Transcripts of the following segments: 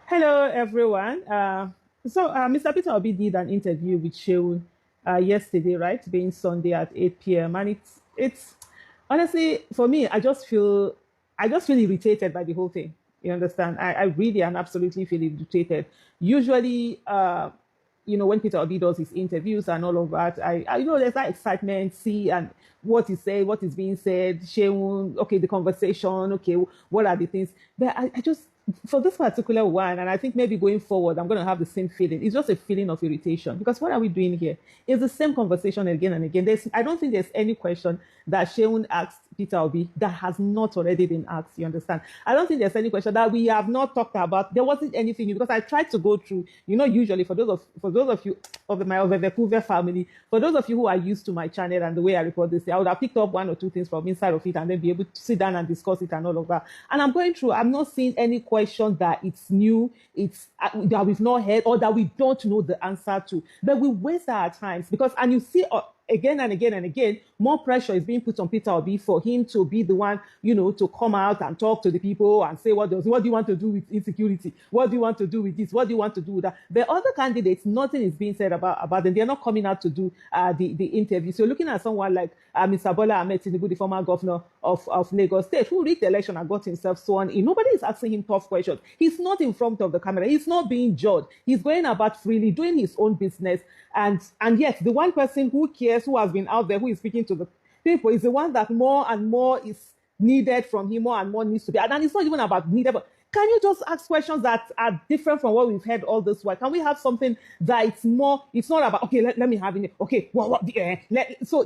Hello, everyone. Mr. Peter Obi did an interview with Sheun yesterday, right? Being Sunday at 8 p.m. And it's honestly for me, I just feel irritated by the whole thing. You understand? I really and absolutely feel irritated. Usually, when Peter Obi does his interviews and all of that, there's that excitement, see and what is said, what is being said, Sheun, okay, the conversation, okay, what are the things? But I just for this particular one, and I think maybe going forward, I'm going to have the same feeling. It's just a feeling of irritation because what are we doing here? It's the same conversation again and again. I don't think there's any question that Sheun asked Peter Obi that has not already been asked. You understand? I don't think there's any question that we have not talked about. There wasn't anything because I tried to go through. Usually for those of you of the Vancouver family, for those of you who are used to my channel and the way I report this, I would have picked up one or two things from inside of it and then be able to sit down and discuss it and all of that. And I'm going through. I'm not seeing any question that it's new, it's that we've not heard or that we don't know the answer to. But we waste our times because, and you see again and again and again, more pressure is being put on Peter Obi for him to be the one, to come out and talk to the people and say what do you want to do with insecurity? What do you want to do with this? What do you want to do with that? The other candidates, nothing is being said about them. They're not coming out to do the interview. So looking at someone like Mr. Bola Ahmed Tinubu, the former governor of Lagos State, who rigged the election and got himself sworn in, nobody is asking him tough questions. He's not in front of the camera. He's not being judged. He's going about freely doing his own business. And yet, the one person who cares, who has been out there, who is speaking to the people, is the one that more and more is needed from him, more and more needs to be. And it's not even about needed, but can you just ask questions that are different from what we've heard all this while? Can we have something that it's not about, okay, let me have it. Okay, so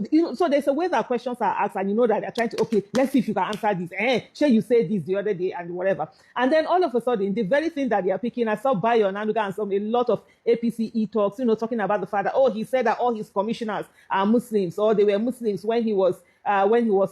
there's a way that questions are asked and you know that they're trying to, okay, let's see if you can answer this. Sure, you said this the other day and whatever. And then all of a sudden, the very thing that they are picking, I saw Bayo Nanuga and a lot of APC e-talks, talking about the fact that, he said that all his commissioners are Muslims or they were Muslims when he was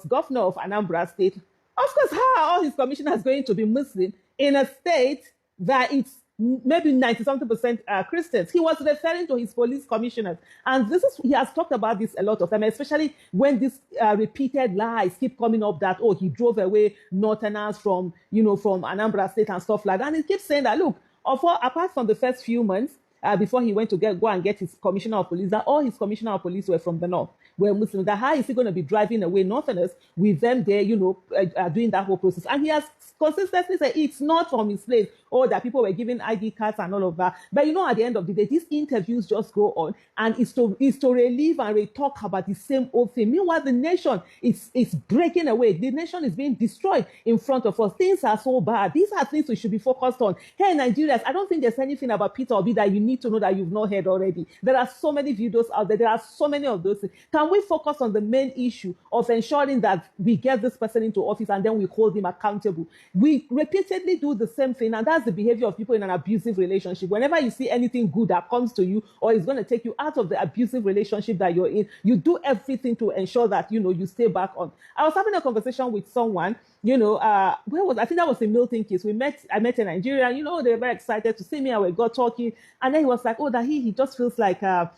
governor of Anambra State. Of course, how are all his commissioners going to be Muslim in a state that it's maybe 90-something% Christians? He was referring to his police commissioners. And he has talked about this a lot of time, especially when these repeated lies keep coming up that, he drove away Northerners from Anambra State and stuff like that. And he keeps saying that, look, apart from the first few months, before he went to go and get his commissioner of police, that all his commissioner of police were from the north, were Muslims. That how is he going to be driving away Northerners with them there, doing that whole process? And he has consistently said it's not from his place, that people were giving ID cards and all of that. But at the end of the day, these interviews just go on, and it's to relieve and talk about the same old thing. Meanwhile, the nation is breaking away. The nation is being destroyed in front of us. Things are so bad. These are things we should be focused on. Hey, Nigerians, I don't think there's anything about Peter Obi that you need to know that you've not heard already. There are so many videos out there. There are so many of those things. Can we focus on the main issue of ensuring that we get this person into office and then we hold him accountable? We repeatedly do the same thing, and that's the behavior of people in an abusive relationship. Whenever you see anything good that comes to you or is going to take you out of the abusive relationship that you're in, you do everything to ensure that you stay back on. I was having a conversation with someone, I think that was in Milton Keynes. I met a Nigerian, they were very excited to see me, and we got talking, and then he was like, that he just feels like there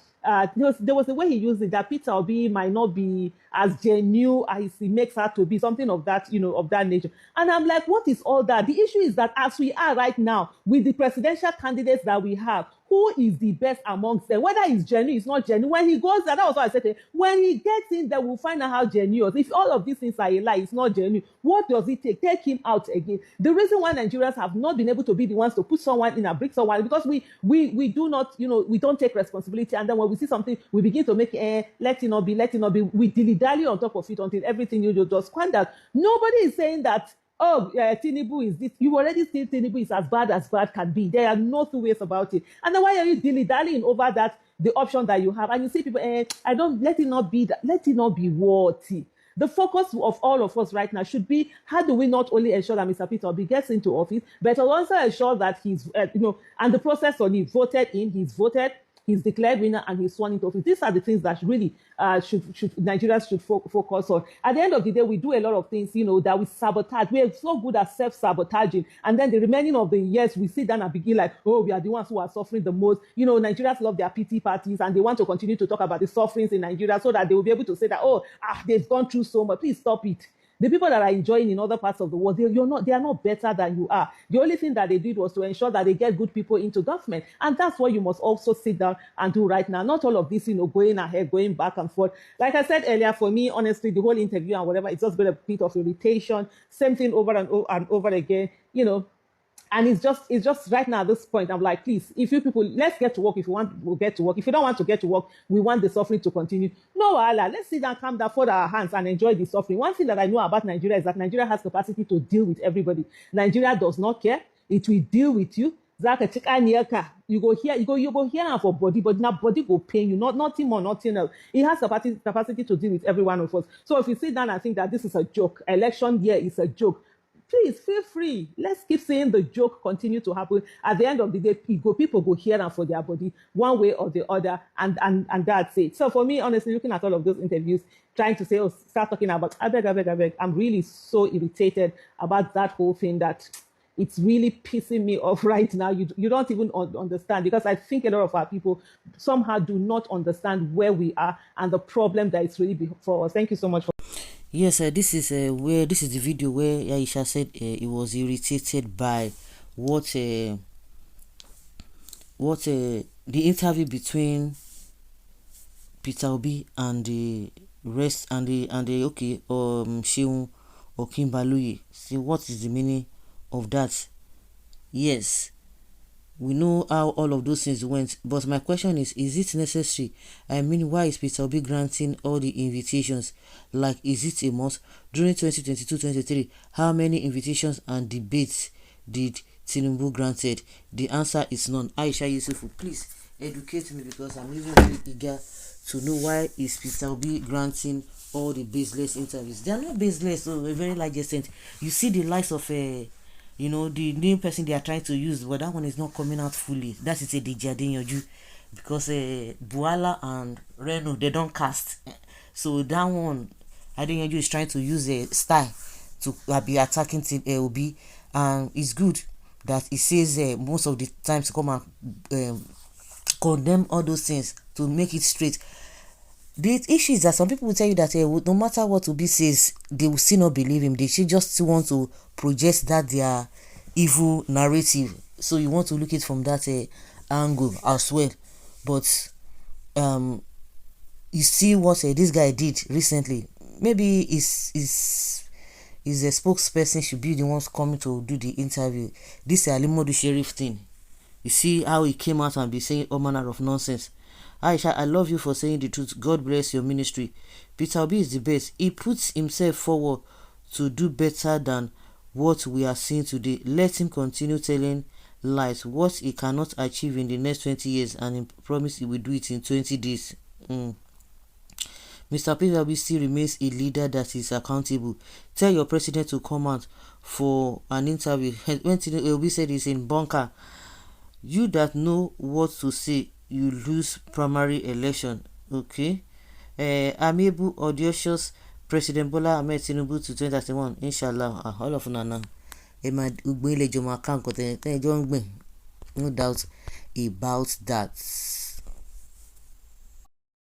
was a way he used it that Peter Obi might not be as genuine as he makes her to be, something of that, of that nature. And I'm like, what is all that? The issue is that as we are right now with the presidential candidates that we have, who is the best amongst them? Whether it's genuine, it's not genuine. When he goes there, that was what I said to him. When he gets in there, we'll find out how genuine. If all of these things are a lie, it's not genuine. What does it take? Take him out again. The reason why Nigerians have not been able to be the ones to put someone in and bring someone, because we do not, we don't take responsibility. And then when we see something, we begin to make let it not be. We dilly-dally on top of it until everything just squandered. Nobody is saying that, Tinubu is this. You already see Tinubu is as bad can be. There are no two ways about it. And then why are you dilly-dallying over that, the option that you have? And you see people, let it not be that. Let it not be worthy. The focus of all of us right now should be, how do we not only ensure that Mr. Peter Obi gets into office, but also ensure that he's, and the process on he's voted, he's declared winner, and he's sworn into office. These are the things that really Nigerians should focus on. At the end of the day, we do a lot of things, that we sabotage. We are so good at self-sabotaging. And then the remaining of the years, we sit down and begin like, we are the ones who are suffering the most. Nigerians love their pity parties, and they want to continue to talk about the sufferings in Nigeria so that they will be able to say that, they've gone through so much. Please stop it. The people that are enjoying in other parts of the world, they are not better than you are. The only thing that they did was to ensure that they get good people into government. And that's what you must also sit down and do right now. Not all of this, going ahead, going back and forth. Like I said earlier, for me, honestly, the whole interview and whatever, it's just been a bit of irritation, same thing over and over again. And it's just right now at this point, I'm like, please, if you people, let's get to work. If you want, we'll get to work. If you don't want to get to work, we want the suffering to continue. No, Allah, let's sit down, calm down, fold our hands and enjoy the suffering. One thing that I know about Nigeria is that Nigeria has capacity to deal with everybody. Nigeria does not care. It will deal with you. You go here and for body, but now body will pain you, nothing more, nothing else. It has capacity to deal with every one of us. So if you sit down and think that this is a joke, election year is a joke, please feel free. Let's keep saying the joke continue to happen. At the end of the day, people go here and for their body, one way or the other, and that's it. So for me, honestly, looking at all of those interviews, trying to say, start talking about, I beg, I'm really so irritated about that whole thing that it's really pissing me off right now. You don't even understand, because I think a lot of our people somehow do not understand where we are and the problem that is really before us. Thank you so much for. Yes, this is the video where Aisha said he was irritated by the interview between Peter Obi and the rest and the Sheung Okimbaluyi. See, what is the meaning of that? Yes, we know how all of those things went, but my question is it necessary? I mean, why is Peter Obi granting all the invitations? Like, is it a must? During 2022-23, how many invitations and debates did Tinubu granted? The answer is none. Aisha Yesufu, please educate me, because I'm really very eager to know why is Peter Obi granting all the baseless interviews. They are not baseless, so a very large extent. You see the likes of the new person they are trying to use, but that one is not coming out fully. That is a Dejadenyoju, because Buala and Reno, they don't cast. So that one, Adenyoju is trying to use a style to be attacking Obi, and it's good that he says most of the times to come and condemn all those things to make it straight. The issue is that some people will tell you that no matter what Obi says, they will still not believe him. They should just want to project that their evil narrative. So you want to look it from that angle as well. But you see what this guy did recently. Maybe his a spokesperson should be the ones coming to do the interview. This Alimodu Sheriff thing. You see how he came out and be saying all manner of nonsense. Aisha, I love you for saying the truth. God bless your ministry. Peter Obi is the best. He puts himself forward to do better than what we are seeing today. Let him continue telling lies. What he cannot achieve in the next 20 years, and he promised he will do it in 20 days. Mr. Peter Obi still remains a leader that is accountable. Tell your president to come out for an interview. When Obi said he's in bunker, you that know what to say, you lose primary election. Okay. Amiable, audacious President Bola Ahmed Tinubu to 2031. Inshallah. All of Nana. No doubt about that.